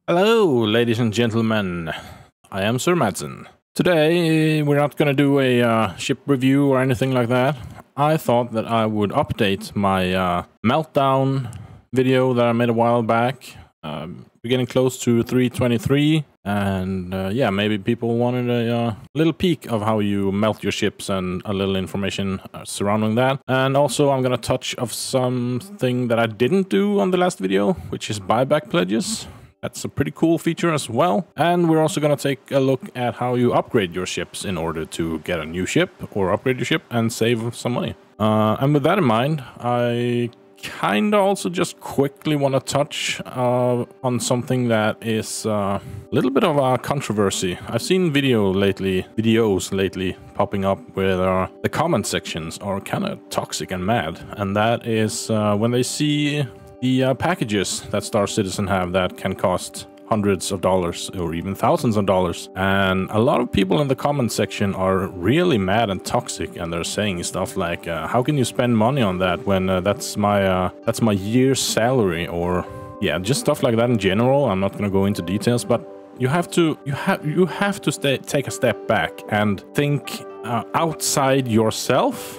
Hello, ladies and gentlemen. I am SirMadsen. Today, we're not gonna do a ship review or anything like that. I thought that I would update my meltdown video that I made a while back. We're getting close to 323, and yeah, maybe people wanted a little peek of how you melt your ships and a little information surrounding that. And also, I'm gonna touch of something that I didn't do on the last video, which is buyback pledges. That's a pretty cool feature as well. And we're also going to take a look at how you upgrade your ships in order to get a new ship or upgrade your ship and save some money. And with that in mind, I kind of also just quickly want to touch on something that is a little bit of a controversy. I've seen videos lately popping up where the comment sections are kind of toxic and mad. And that is when they see the packages that Star Citizen have that can cost hundreds of dollars or even thousands of dollars. And a lot of people in the comment section are really mad and toxic, and they're saying stuff like, how can you spend money on that when that's my year's salary? Or yeah, just stuff like that in general. I'm not going to go into details, but you have to take a step back and think outside yourself,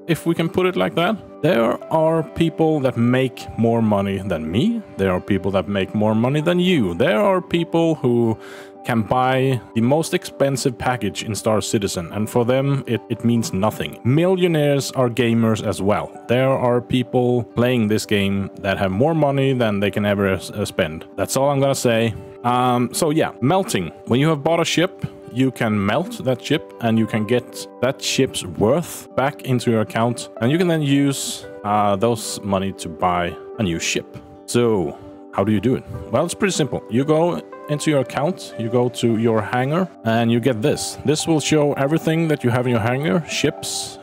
if we can put it like that. There are people that make more money than me. There are people that make more money than you. There are people who can buy the most expensive package in Star Citizen, and for them it means nothing. Millionaires are gamers as well. There are people playing this game that have more money than they can ever spend. That's all I'm gonna say. So yeah, melting. When you have bought a ship, you can melt that ship and you can get that ship's worth back into your account, and you can then use those money to buy a new ship. So how do you do it? Well, it's pretty simple. You go into your account, you go to your hangar, and you get this. This will show everything that you have in your hangar: ships,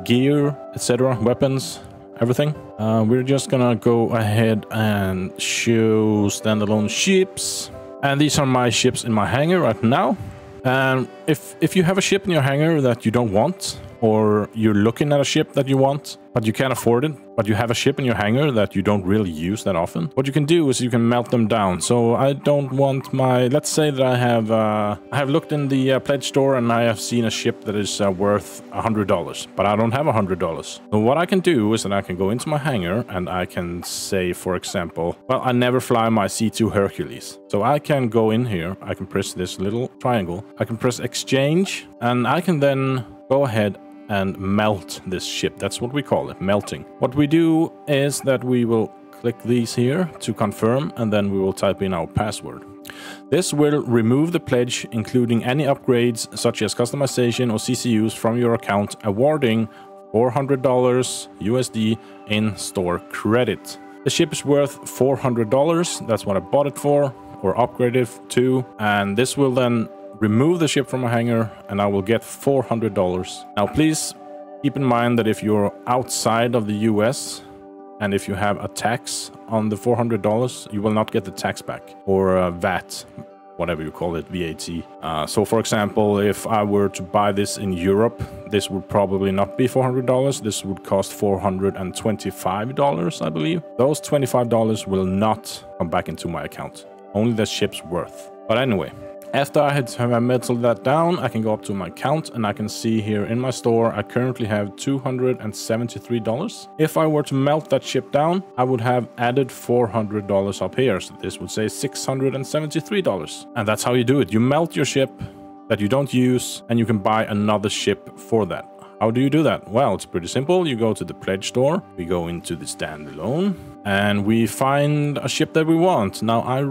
gear, etc., weapons, everything. We're just gonna go ahead and show standalone ships. And these are my ships in my hangar right now. And if you have a ship in your hangar that you don't want, or you're looking at a ship that you want, but you can't afford it, but you have a ship in your hangar that you don't really use that often, what you can do is you can melt them down. So I don't want my... Let's say that I have looked in the pledge store and I have seen a ship that is worth $100, but I don't have $100. So what I can do is that I can go into my hangar and I can say, for example, well, I never fly my C2 Hercules. So I can go in here, I can press this little triangle, I can press exchange, and I can then go ahead and melt this ship. That's what we call it, melting. What we do is that we will click these here to confirm, and then we will type in our password. This will remove the pledge, including any upgrades such as customization or CCUs from your account, awarding $400 USD in store credit. The ship is worth $400. That's what I bought it for, or upgraded to, and this will then remove the ship from a hangar, and I will get $400. Now, please keep in mind that if you're outside of the US and if you have a tax on the $400, you will not get the tax back, or VAT, whatever you call it, VAT. So, for example, if I were to buy this in Europe, this would probably not be $400. This would cost $425, I believe. Those $25 will not come back into my account. Only the ship's worth. But anyway, after I have melted that down, I can go up to my account and I can see here in my store, I currently have $273. If I were to melt that ship down, I would have added $400 up here. So this would say $673. And that's how you do it. You melt your ship that you don't use, and you can buy another ship for that. How do you do that? Well, it's pretty simple. You go to the pledge store, we go into the standalone, and we find a ship that we want. Now, I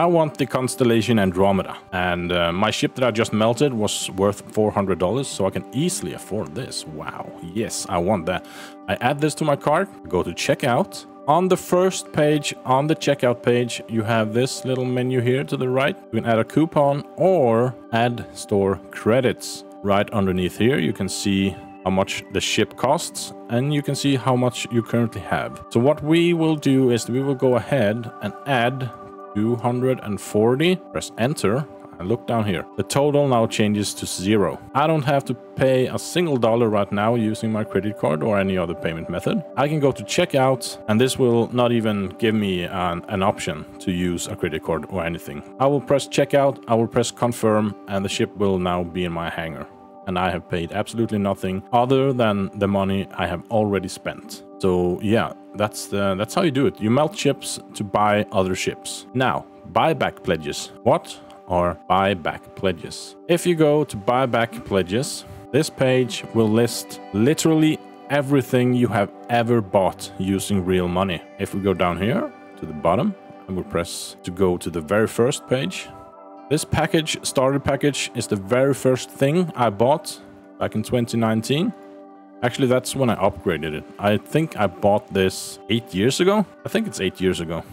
want the Constellation Andromeda. And my ship that I just melted was worth $400, so I can easily afford this. Wow, yes, I want that. I add this to my cart, go to checkout. On the first page, on the checkout page, you have this little menu here to the right. You can add a coupon or add store credits. Right underneath here, you can see how much the ship costs, and you can see how much you currently have. So what we will do is we will go ahead and add 240, press enter, and look down here. The total now changes to 0. I don't have to pay a single dollar right now using my credit card or any other payment method. I can go to checkout, and this will not even give me an option to use a credit card or anything. I will press checkout, I will press confirm, and the ship will now be in my hangar. And I have paid absolutely nothing other than the money I have already spent. So yeah, that's how you do it. You melt ships to buy other ships. Now, buyback pledges. What are buyback pledges? If you go to buyback pledges, this page will list literally everything you have ever bought using real money. If we go down here to the bottom, I will press to go to the very first page. This package, starter package, is the very first thing I bought back in 2019. Actually, that's when I upgraded it. I think I bought this 8 years ago. I think it's 8 years ago.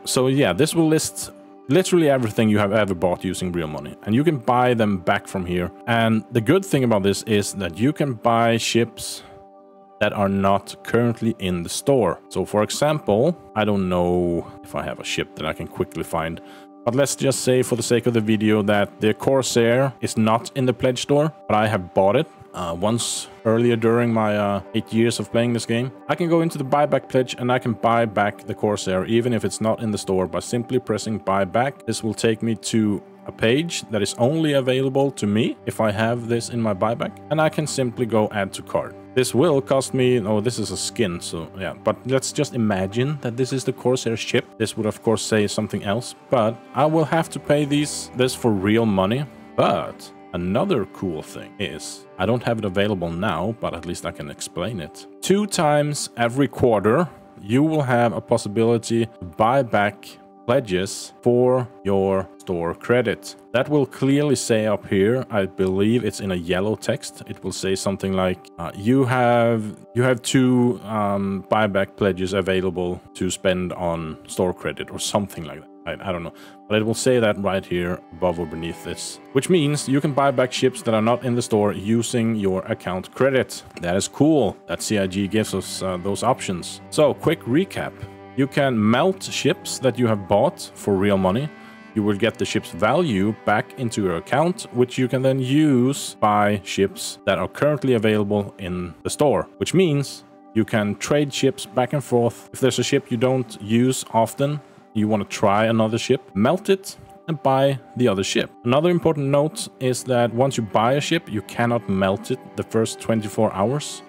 So yeah, this will list literally everything you have ever bought using real money. And you can buy them back from here. And the good thing about this is that you can buy ships that are not currently in the store. So for example, I don't know if I have a ship that I can quickly find. But let's just say for the sake of the video that the Corsair is not in the pledge store, but I have bought it once earlier during my 8 years of playing this game. I can go into the buyback pledge and I can buy back the Corsair even if it's not in the store by simply pressing buy back. This will take me to a page that is only available to me if I have this in my buyback, and I can simply go add to cart. This will cost me, oh, this is a skin, so yeah, but let's just imagine that this is the Corsair ship. This would of course say something else, but I will have to pay this for real money. But another cool thing is, I don't have it available now, but at least I can explain it. 2 times every quarter, you will have a possibility to buy back pledges for your store credit. That will clearly say up here, I believe it's in a yellow text. It will say something like you have 2 buyback pledges available to spend on store credit or something like that. I don't know, but it will say that right here above or beneath this, which means you can buy back ships that are not in the store using your account credit. That is cool that CIG gives us those options. So quick recap. You can melt ships that you have bought for real money. You will get the ship's value back into your account, which you can then use by ships that are currently available in the store, which means you can trade ships back and forth. If there's a ship you don't use often, you want to try another ship, melt it and buy the other ship. Another important note is that once you buy a ship, you cannot melt it the first 24 hours,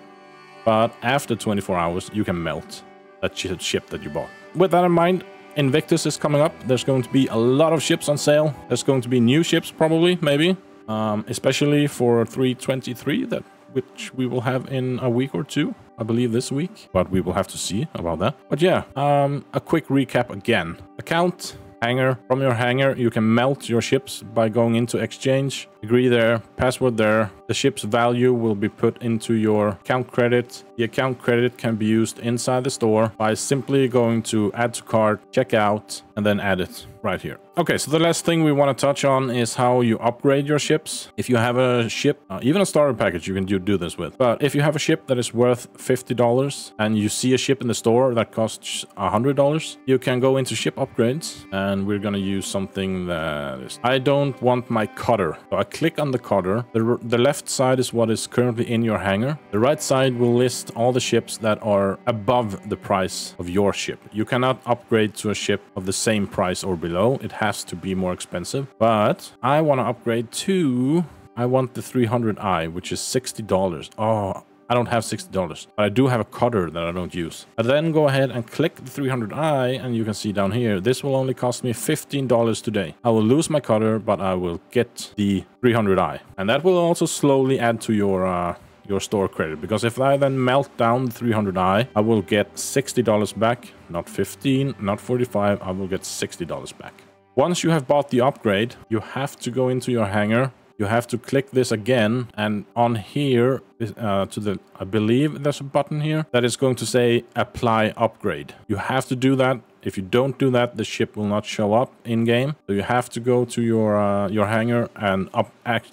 but after 24 hours, you can melt that ship that you bought. With that in mind, Invictus is coming up. There's going to be a lot of ships on sale. There's going to be new ships probably, maybe, especially for 323, which we will have in a week or two, I believe this week, but we will have to see about that. But yeah, a quick recap again. Account, hangar. From your hangar, you can melt your ships by going into exchange. Agree there, password there. The ship's value will be put into your account credit. The account credit can be used inside the store by simply going to add to cart, check out, and then add it right here. Okay, so the last thing we want to touch on is how you upgrade your ships. If you have a ship, even a starter package you can do this with. But if you have a ship that is worth $50 and you see a ship in the store that costs $100, you can go into ship upgrades, and we're going to use something that is... I don't want my cutter. So I click on the cutter. The left side is what is currently in your hangar. The right side will list all the ships that are above the price of your ship. You cannot upgrade to a ship of the same price or below. It has to be more expensive. But I want to upgrade to... I want the 300i, which is $60. Oh, I don't have $60, but I do have a cutter that I don't use. I then go ahead and click the 300i, and you can see down here, this will only cost me $15 today. I will lose my cutter, but I will get the 300i. And that will also slowly add to your store credit, because if I then melt down the 300i, I will get $60 back, not 15, not 45, I will get $60 back. Once you have bought the upgrade, you have to go into your hangar. You have to click this again, and on here I believe there's a button here that is going to say apply upgrade. You have to do that If you don't do that, the ship will not show up in game. So you have to go to your hangar and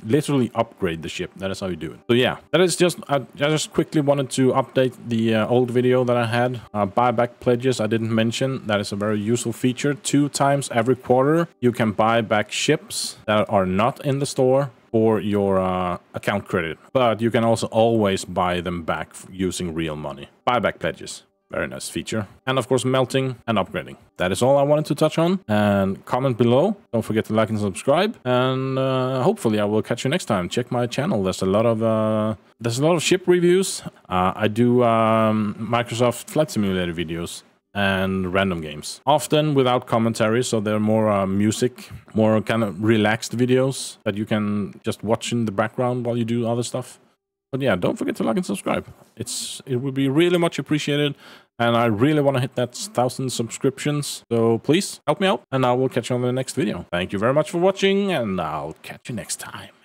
literally upgrade the ship. That is how you do it. So yeah, that is just I just quickly wanted to update the old video that I had. Buyback pledges I didn't mention. That is a very useful feature. 2 times every quarter you can buy back ships that are not in the store for your account credit, but you can also always buy them back using real money. Buyback pledges. Very nice feature. And of course, melting and upgrading. That is all I wanted to touch on. And comment below. Don't forget to like and subscribe. And hopefully I will catch you next time. Check my channel. There's a lot of ship reviews. I do Microsoft Flight Simulator videos and random games. Often without commentary, so they're more music, more kind of relaxed videos that you can just watch in the background while you do other stuff. But yeah, don't forget to like and subscribe. It would be really much appreciated. And I really want to hit that 1,000 subscriptions. So please help me out. And I will catch you on the next video. Thank you very much for watching. And I'll catch you next time.